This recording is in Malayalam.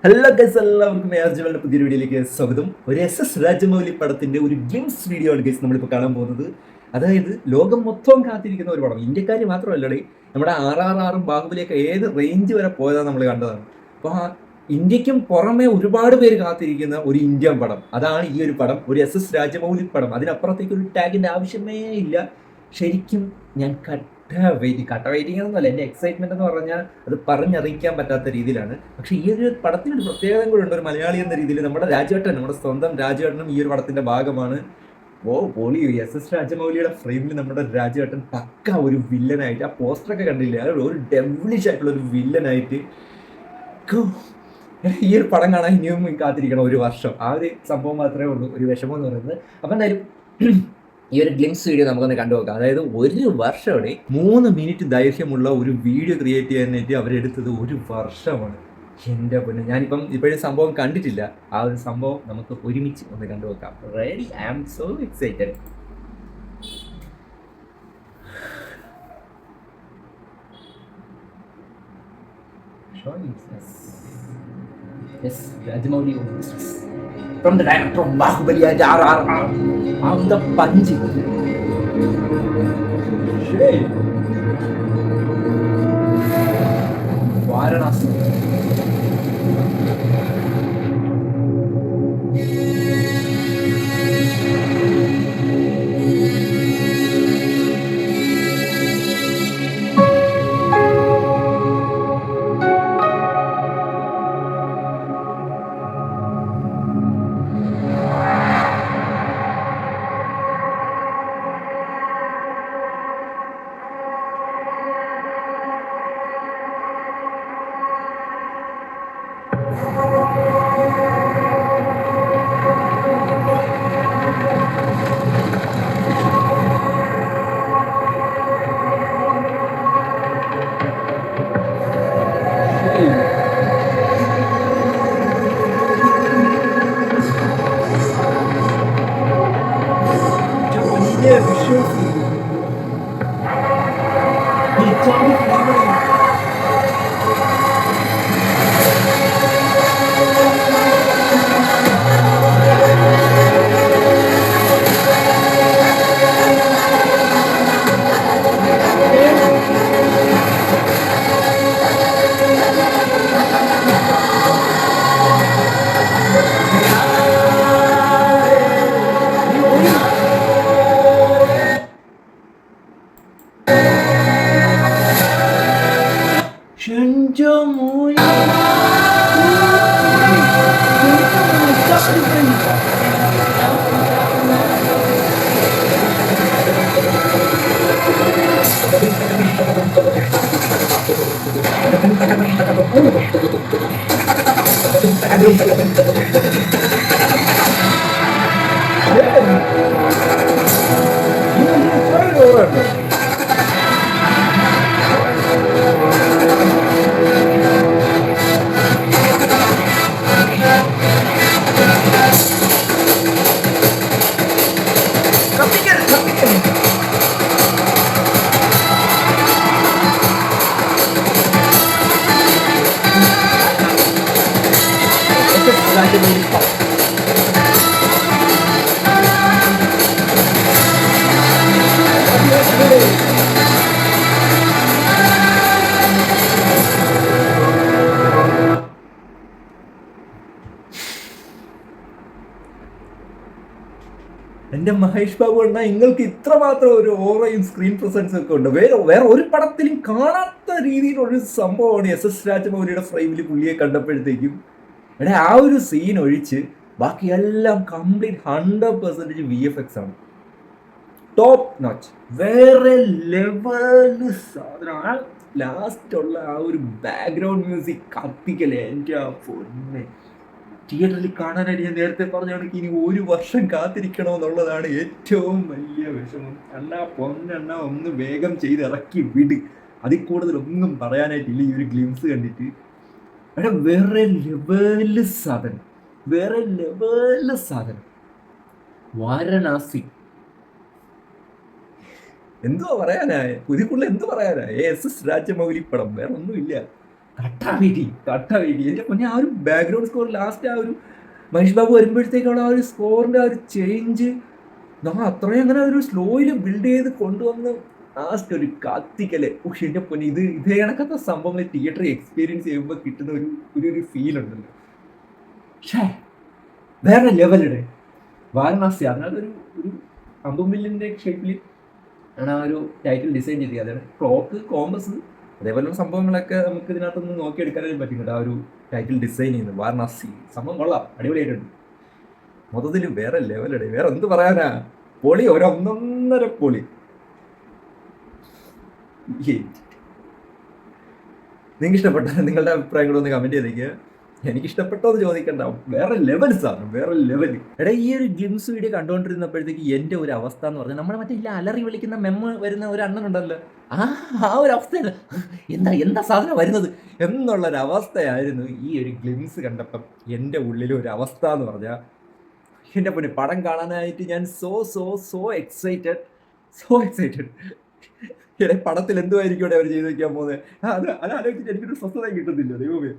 ഹലോ ഗൈസ്, എല്ലാവർക്കും AR പുതിയൊരു വീഡിയോയിലേക്ക് സ്വാഗതം. ഒരു SS രാജമൗലി പടത്തിന്റെ ഒരു ഗ്ലിംസ് വീഡിയോ ആണ് ഗൈസ് നമ്മളിപ്പോൾ കാണാൻ പോകുന്നത്. അതായത് ലോകം മൊത്തം കാത്തിരിക്കുന്ന ഒരു പടം. ഇന്ത്യക്കാർ മാത്രമല്ലടേ, നമ്മുടെ RRRും ബാഹുബലിയൊക്കെ ഏത് റേഞ്ച് വരെ പോയതാണ് നമ്മൾ കണ്ടതാണ്. അപ്പോൾ ഇന്ത്യക്കും പുറമെ ഒരുപാട് പേര് കാത്തിരിക്കുന്ന ഒരു ഇന്ത്യൻ പടം, അതാണ് ഈ ഒരു പടം, ഒരു SS രാജമൗലി പടം. അതിനപ്പുറത്തേക്ക് ഒരു ടാഗിന്റെ ആവശ്യമേ ഇല്ല. ശരിക്കും ഞാൻ കട്ട വെയിറ്റിംഗ് എന്നല്ല, എൻ്റെ എക്സൈറ്റ്മെന്റ് എന്ന് പറഞ്ഞാൽ അത് പറഞ്ഞറിയിക്കാൻ പറ്റാത്ത രീതിയിലാണ്. പക്ഷെ ഈ ഒരു പടത്തിന് ഒരു പ്രത്യേകത കൂടെ ഉണ്ട്. ഒരു മലയാളി എന്ന രീതിയിൽ നമ്മുടെ രാജേട്ടൻ, നമ്മുടെ സ്വന്തം രാജേട്ടനും ഈ ഒരു പടത്തിന്റെ ഭാഗമാണ്. പോളി SS രാജമൗലിയുടെ ഫ്രെയിമിൽ നമ്മുടെ രാജേട്ടൻ പക്ക ഒരു വില്ലനായിട്ട്, ആ പോസ്റ്ററൊക്കെ കണ്ടില്ലേ, ഒരു ഡെവിളിഷ് ആയിട്ടുള്ള ഒരു വില്ലനായിട്ട്. ഈ ഒരു പടം കാണാൻ ഇനിയും കാത്തിരിക്കണം ഒരു വർഷം. ആ ഒരു സംഭവം മാത്രമേ ഉള്ളൂ ഒരു വിഷമം എന്ന് പറയുന്നത്. അപ്പം എന്തായാലും ഈ ഒരു ഗ്ലിംസ് വീഡിയോ നമുക്കൊന്ന് കണ്ടുനോക്കാം. അതായത് ഒരു വർഷമോടെ 3 മിനിറ്റ് ദൈർഘ്യമുള്ള ഒരു വീഡിയോ ക്രിയേറ്റ് ചെയ്യാനായിട്ട് അവരെടുത്തത് ഒരു വർഷമാണ്. എൻ്റെ പൊന്നെ, ഞാനിപ്പം ഇപ്പോഴും സംഭവം കണ്ടിട്ടില്ല. ആ ഒരു സംഭവം നമുക്ക് ഒരുമിച്ച് ഒന്ന് കണ്ടുനോക്കാം. Ready? I am so excited. Yes, Rajamouli from the director of Bahubali and RRR. On the punch. Shit. Varanasi. Yeah, for sure. It's all എൻ്റെ മഹേഷ് ബാബു അണ്ണ, നിങ്ങൾക്ക് ഇത്രമാത്രം ഒരു ഓറയും സ്ക്രീൻ പ്രസൻസ് ഒക്കെ ഉണ്ട്. വേറെ ഒരു പടത്തിലും കാണാത്ത രീതിയിലൊരു സംഭവമാണ് SS രാജമൗലിയുടെ ഫ്രെയിമിൽ പുള്ളിയെ കണ്ടപ്പോഴത്തേക്കും. ആ ഒരു സീൻ ഒഴിച്ച് ബാക്കിയെല്ലാം കംപ്ലീറ്റ് 100% VFX ആണ്. ടോപ്പ് നോച്ച്, വേറെ ലെവല് സാധനം. ലാസ്റ്റ് ഉള്ള ആ ഒരു ബാക്ക്ഗ്രൗണ്ട് മ്യൂസിക് കത്തിക്കല്ലേ, എൻ്റെ ആ പൊന്നെ. തിയേറ്ററിൽ കാണാനായിട്ട് ഞാൻ നേരത്തെ പറഞ്ഞാണെങ്കിൽ ഇനി ഒരു വർഷം കാത്തിരിക്കണമെന്നുള്ളതാണ് ഏറ്റവും വലിയ വിഷമം. പൊന്നെണ്ണ ഒന്ന് വേഗം ചെയ്ത് ഇറക്കി വിട്. അതിൽ കൂടുതലൊന്നും പറയാനായിട്ടില്ല ഈ ഒരു ഗ്ലിംസ് കണ്ടിട്ട്. വേറെ ലെവല് സാധനം, വേറെ ലെവല് സാധനം. വാരണാസി എന്തോ പറയാനാ, പുതിയക്കുള്ള എന്ത് പറയാനാ? SS രാജമൗലി പടം, വേറെ ഒന്നുമില്ല. കട്ട വീതി എൻ്റെ പൊന്നെ. ആ ഒരു ബാക്ക്ഗ്രൗണ്ട് സ്കോർ ലാസ്റ്റ് ആ ഒരു മഹേഷ് ബാബു വരുമ്പോഴത്തേക്കുള്ള ആ ഒരു സ്കോറിൻ്റെ ആ ഒരു ചേഞ്ച്, നമ്മൾ അത്രയും അങ്ങനെ ഒരു സ്ലോയിൽ ബിൽഡ് ചെയ്ത് കൊണ്ടുവന്ന് ലാസ്റ്റ് ഒരു കത്തിക്കല്. പക്ഷെ എൻ്റെ പൊന്നെ, ഇതേ കണക്കത്തെ സംഭവങ്ങൾ തിയേറ്ററിൽ എക്സ്പീരിയൻസ് ചെയ്യുമ്പോൾ കിട്ടുന്ന ഒരു ഫീൽ ഉണ്ടല്ലോ. ഷേ, വേറെ ലെവലിടെ വാരണാസി. അതിനകത്തൊരു ഒരു അമ്പുമില്ലിൻ്റെ ഷേപ്പിൽ ആണ് ആ ഒരു ടൈറ്റിൽ ഡിസൈൻ ചെയ്തത്. അതായത് ക്ലോക്ക്, കോമ്പസ്, അതേപോലെയുള്ള സംഭവങ്ങളൊക്കെ നമുക്ക് ഇതിനകത്തൊന്ന് നോക്കിയെടുക്കാനും പറ്റുന്നുണ്ട്. ആ ഒരു ടൈറ്റിൽ ഡിസൈൻ ചെയ്യുന്നത് വാരണാസി സംഭവം കൊള്ളാം, അടിപൊളിയായിട്ടുണ്ട്. മൊത്തത്തിൽ വേറെ ലെവലടെ, വേറെ എന്ത് പറയാനാ, പൊളി, ഒരൊന്നൊന്നര പൊളി. നിങ്ങൾക്ക് ഇഷ്ടപ്പെട്ട നിങ്ങളുടെ അഭിപ്രായങ്ങളൊന്ന് കമന്റ് ചെയ്തേക്കുക. എനിക്ക് ഇഷ്ടപ്പെട്ടോ എന്ന് ചോദിക്കണ്ട, വേറെ ലെവൽ സാധനം, വേറെ ലെവൽ. എടാ, ഈ ഒരു ഗ്ലിംസ് വീഡിയോ കണ്ടുകൊണ്ടിരുന്നപ്പോഴത്തേക്ക് എൻ്റെ ഒരു അവസ്ഥ എന്ന് പറഞ്ഞാൽ, നമ്മളെ മറ്റേ ഇല്ല അലറി വിളിക്കുന്ന മെമ്മ വരുന്ന ഒരു അണ്ണനുണ്ടല്ലോ, ആ ഒരു അവസ്ഥയാണ്. എന്താ സാധനം വരുന്നത് എന്നുള്ളൊരവസ്ഥയായിരുന്നു ഈ ഒരു ഗ്ലിംസ് കണ്ടപ്പം എൻ്റെ ഉള്ളിൽ ഒരു അവസ്ഥ എന്ന് പറഞ്ഞാൽ. എൻ്റെ പൊന്നെ, പടം കാണാനായിട്ട് ഞാൻ സോ എക്സൈറ്റഡ്. പടത്തിൽ എന്തുമായിരിക്കും അവർ ചെയ്ത് വെക്കാൻ പോകുന്നത്, അത് ആലോചിച്ചിട്ട് എനിക്കൊരു സ്വസ്ഥത കിട്ടുന്നില്ല ദൈവമേ.